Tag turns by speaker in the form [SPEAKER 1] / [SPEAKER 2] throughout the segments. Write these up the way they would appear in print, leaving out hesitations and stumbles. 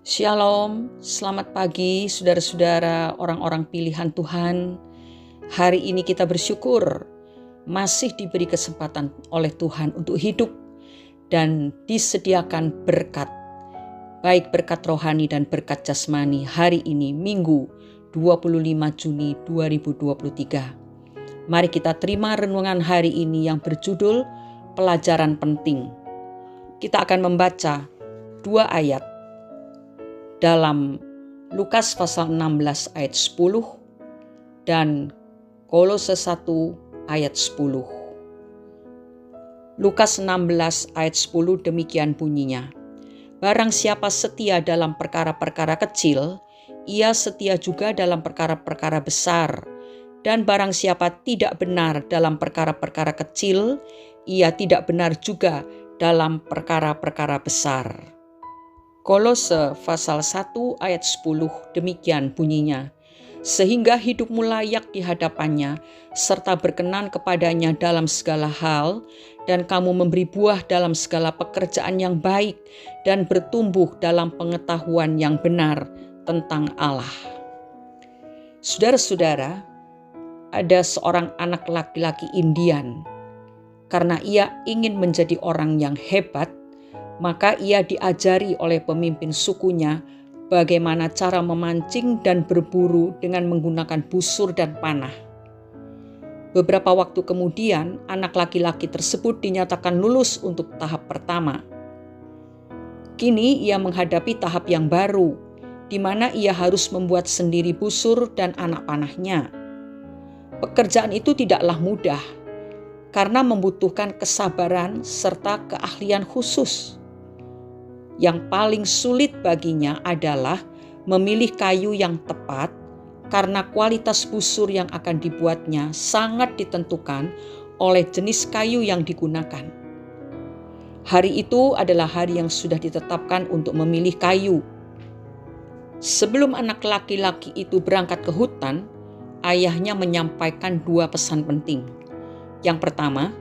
[SPEAKER 1] Shalom, selamat pagi saudara-saudara orang-orang pilihan Tuhan. Hari ini kita bersyukur masih diberi kesempatan oleh Tuhan untuk hidup dan disediakan berkat, baik berkat rohani dan berkat jasmani hari ini Minggu 25 Juni 2023. Mari kita terima renungan hari ini yang berjudul Pelajaran Penting. Kita akan membaca 2 ayat dalam Lukas pasal 16 ayat 10 dan Kolose 1 ayat 10. Lukas 16 ayat 10 demikian bunyinya. Barang siapa setia dalam perkara-perkara kecil, ia setia juga dalam perkara-perkara besar. Dan barang siapa tidak benar dalam perkara-perkara kecil, ia tidak benar juga dalam perkara-perkara besar. Kolose pasal 1 ayat 10 demikian bunyinya. Sehingga hidupmu layak di hadapannya, serta berkenan kepadanya dalam segala hal, dan kamu memberi buah dalam segala pekerjaan yang baik, dan bertumbuh dalam pengetahuan yang benar tentang Allah. Saudara-saudara, ada seorang anak laki-laki Indian. Karena ia ingin menjadi orang yang hebat, maka ia diajari oleh pemimpin sukunya bagaimana cara memancing dan berburu dengan menggunakan busur dan panah. Beberapa waktu kemudian, anak laki-laki tersebut dinyatakan lulus untuk tahap pertama. Kini ia menghadapi tahap yang baru, di mana ia harus membuat sendiri busur dan anak panahnya. Pekerjaan itu tidaklah mudah, karena membutuhkan kesabaran serta keahlian khusus. Yang paling sulit baginya adalah memilih kayu yang tepat karena kualitas busur yang akan dibuatnya sangat ditentukan oleh jenis kayu yang digunakan. Hari itu adalah hari yang sudah ditetapkan untuk memilih kayu. Sebelum anak laki-laki itu berangkat ke hutan, ayahnya menyampaikan 2 pesan penting. Yang pertama,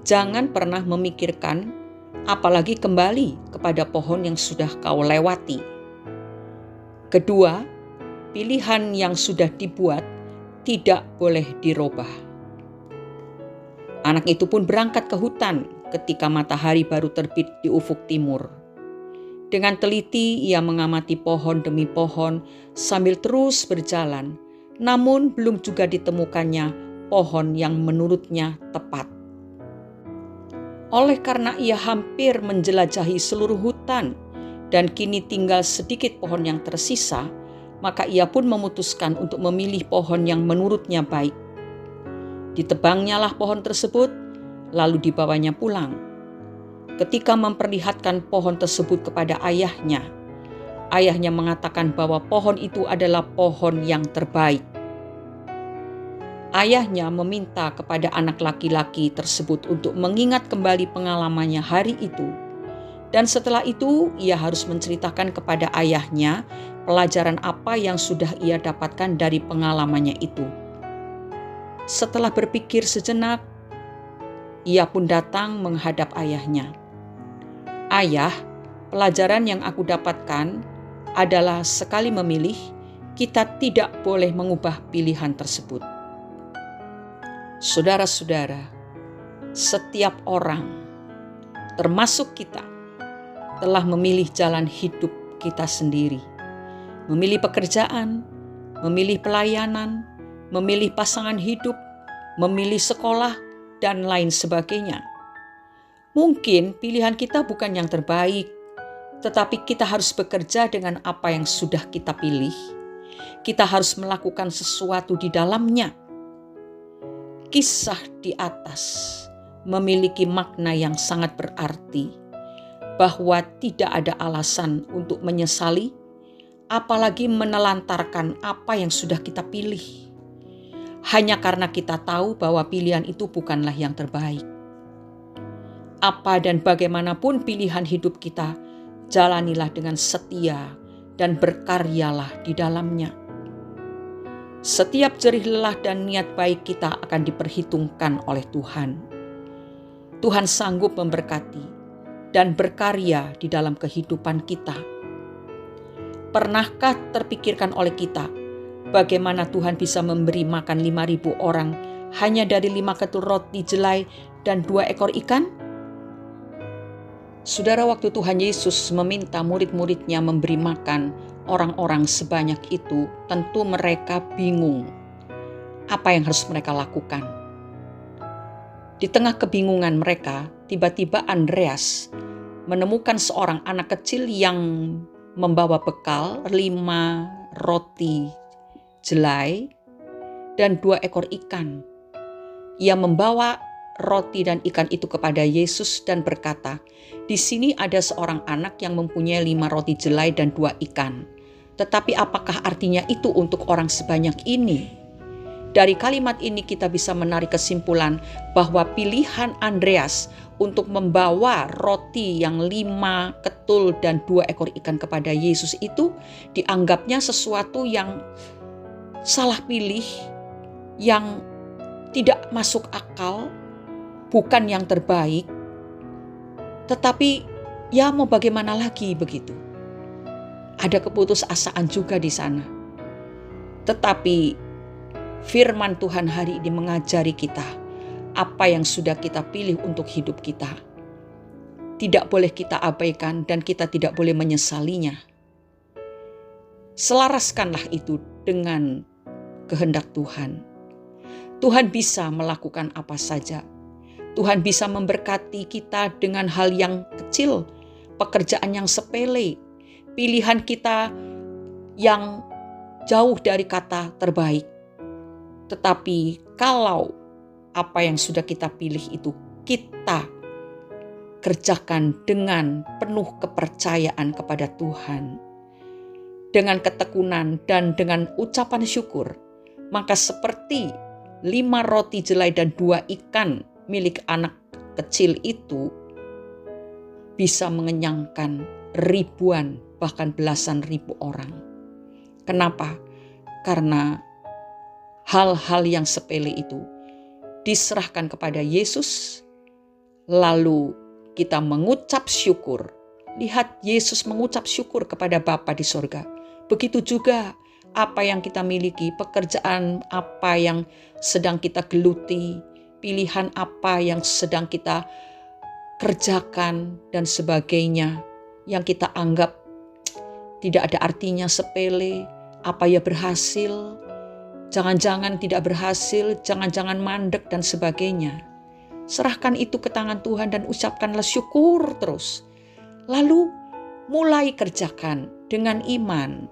[SPEAKER 1] jangan pernah memikirkan apalagi kembali kepada pohon yang sudah kau lewati. Kedua, pilihan yang sudah dibuat tidak boleh dirubah. Anak itu pun berangkat ke hutan ketika matahari baru terbit di ufuk timur. Dengan teliti ia mengamati pohon demi pohon sambil terus berjalan, namun belum juga ditemukannya pohon yang menurutnya tepat. Oleh karena ia hampir menjelajahi seluruh hutan dan kini tinggal sedikit pohon yang tersisa, maka ia pun memutuskan untuk memilih pohon yang menurutnya baik. Ditebangnyalah pohon tersebut, lalu dibawanya pulang. Ketika memperlihatkan pohon tersebut kepada ayahnya, ayahnya mengatakan bahwa pohon itu adalah pohon yang terbaik. Ayahnya meminta kepada anak laki-laki tersebut untuk mengingat kembali pengalamannya hari itu. Dan setelah itu ia harus menceritakan kepada ayahnya pelajaran apa yang sudah ia dapatkan dari pengalamannya itu. Setelah berpikir sejenak, ia pun datang menghadap ayahnya. Ayah, pelajaran yang aku dapatkan adalah sekali memilih, kita tidak boleh mengubah pilihan tersebut. Saudara-saudara, setiap orang, termasuk kita, telah memilih jalan hidup kita sendiri. Memilih pekerjaan, memilih pelayanan, memilih pasangan hidup, memilih sekolah, dan lain sebagainya. Mungkin pilihan kita bukan yang terbaik, tetapi kita harus bekerja dengan apa yang sudah kita pilih. Kita harus melakukan sesuatu di dalamnya. Kisah di atas memiliki makna yang sangat berarti, bahwa tidak ada alasan untuk menyesali, apalagi menelantarkan apa yang sudah kita pilih. Hanya karena kita tahu bahwa pilihan itu bukanlah yang terbaik. Apa dan bagaimanapun pilihan hidup kita, jalanilah dengan setia dan berkaryalah di dalamnya. Setiap jerih lelah dan niat baik kita akan diperhitungkan oleh Tuhan. Tuhan sanggup memberkati dan berkarya di dalam kehidupan kita. Pernahkah terpikirkan oleh kita bagaimana Tuhan bisa memberi makan 5.000 orang hanya dari 5 ketul roti jelai dan 2 ekor ikan? Saudara, waktu Tuhan Yesus meminta murid-muridnya memberi makan orang-orang sebanyak itu, tentu mereka bingung apa yang harus mereka lakukan. Di tengah kebingungan mereka, tiba-tiba Andreas menemukan seorang anak kecil yang membawa bekal 5 roti jelai dan 2 ekor ikan. Ia membawa roti dan ikan itu kepada Yesus dan berkata, "Di sini ada seorang anak yang mempunyai 5 roti jelai dan 2 ikan. Tetapi apakah artinya itu untuk orang sebanyak ini?" Dari kalimat ini kita bisa menarik kesimpulan bahwa pilihan Andreas untuk membawa roti yang 5 ketul dan 2 ekor ikan kepada Yesus itu dianggapnya sesuatu yang salah pilih, yang tidak masuk akal, bukan yang terbaik. Tetapi ya mau bagaimana lagi begitu. Ada keputusasaan juga di sana. Tetapi firman Tuhan hari ini mengajari kita apa yang sudah kita pilih untuk hidup kita. Tidak boleh kita abaikan dan kita tidak boleh menyesalinya. Selaraskanlah itu dengan kehendak Tuhan. Tuhan bisa melakukan apa saja. Tuhan bisa memberkati kita dengan hal yang kecil, pekerjaan yang sepele, pilihan kita yang jauh dari kata terbaik. Tetapi kalau apa yang sudah kita pilih itu kita kerjakan dengan penuh kepercayaan kepada Tuhan, dengan ketekunan dan dengan ucapan syukur, maka seperti 5 roti jelai dan 2 ikan milik anak kecil itu bisa mengenyangkan ribuan bahkan belasan ribu orang. Kenapa? Karena hal-hal yang sepele itu diserahkan kepada Yesus, lalu kita mengucap syukur. Lihat, Yesus mengucap syukur kepada Bapa di sorga. Begitu juga apa yang kita miliki, pekerjaan apa yang sedang kita geluti, pilihan apa yang sedang kita kerjakan dan sebagainya, yang kita anggap tidak ada artinya, sepele. Apa ya berhasil? Jangan-jangan tidak berhasil, jangan-jangan mandek dan sebagainya. Serahkan itu ke tangan Tuhan dan ucapkanlah syukur terus. Lalu mulai kerjakan dengan iman.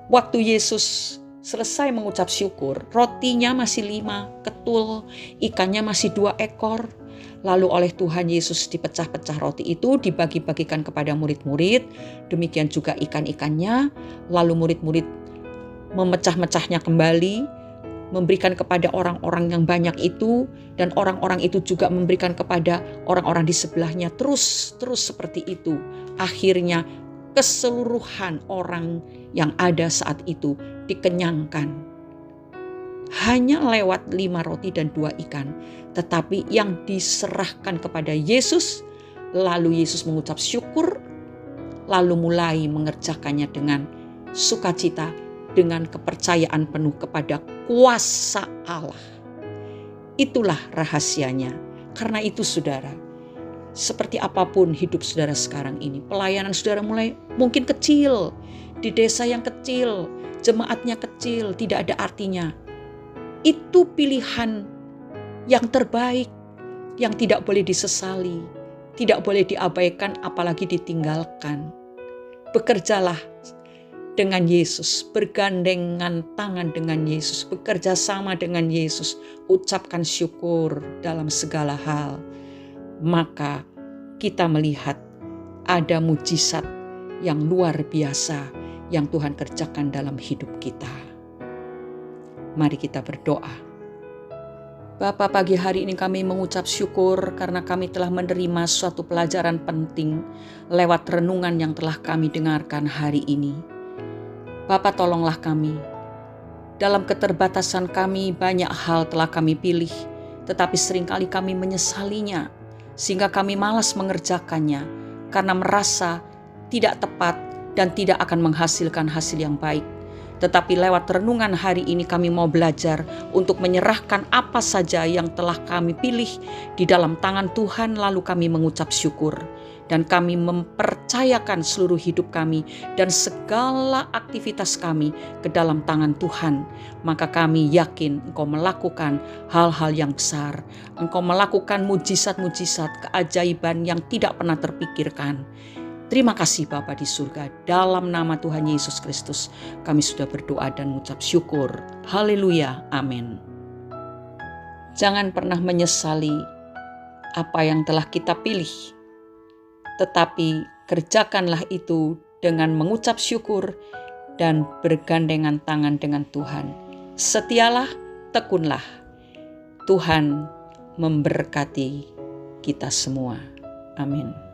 [SPEAKER 1] Waktu Yesus selesai mengucap syukur, rotinya masih 5 ketul, ikannya masih 2 ekor. Lalu oleh Tuhan Yesus dipecah-pecah roti itu, dibagi-bagikan kepada murid-murid. Demikian juga ikan-ikannya. Lalu murid-murid memecah-mecahnya kembali, memberikan kepada orang-orang yang banyak itu, dan orang-orang itu juga memberikan kepada orang-orang di sebelahnya, terus seperti itu. Akhirnya keseluruhan orang yang ada saat itu dikenyangkan. Hanya lewat 5 roti dan 2 ikan, tetapi yang diserahkan kepada Yesus, lalu Yesus mengucap syukur, lalu mulai mengerjakannya dengan sukacita, dengan kepercayaan penuh kepada kuasa Allah. Itulah rahasianya. Karena itu saudara, seperti apapun hidup saudara sekarang ini, pelayanan saudara mulai mungkin kecil, di desa yang kecil, jemaatnya kecil, tidak ada artinya. Itu pilihan yang terbaik, yang tidak boleh disesali, tidak boleh diabaikan, apalagi ditinggalkan. Bekerjalah dengan Yesus, bergandengan tangan dengan Yesus, bekerja sama dengan Yesus, ucapkan syukur dalam segala hal. Maka kita melihat ada mujizat yang luar biasa yang Tuhan kerjakan dalam hidup kita. Mari kita berdoa. Bapa, pagi hari ini kami mengucap syukur karena kami telah menerima suatu pelajaran penting lewat renungan yang telah kami dengarkan hari ini. Bapa, tolonglah kami. Dalam keterbatasan kami banyak hal telah kami pilih, tetapi seringkali kami menyesalinya, sehingga kami malas mengerjakannya karena merasa tidak tepat, dan tidak akan menghasilkan hasil yang baik. Tetapi lewat renungan hari ini kami mau belajar untuk menyerahkan apa saja yang telah kami pilih di dalam tangan Tuhan, lalu kami mengucap syukur. Dan kami mempercayakan seluruh hidup kami dan segala aktivitas kami ke dalam tangan Tuhan. Maka kami yakin Engkau melakukan hal-hal yang besar. Engkau melakukan mujizat-mujizat, keajaiban yang tidak pernah terpikirkan. Terima kasih Bapa di surga, dalam nama Tuhan Yesus Kristus kami sudah berdoa dan mengucap syukur. Haleluya, amin. Jangan pernah menyesali apa yang telah kita pilih, tetapi kerjakanlah itu dengan mengucap syukur dan bergandengan tangan dengan Tuhan. Setialah, tekunlah. Tuhan memberkati kita semua. Amin.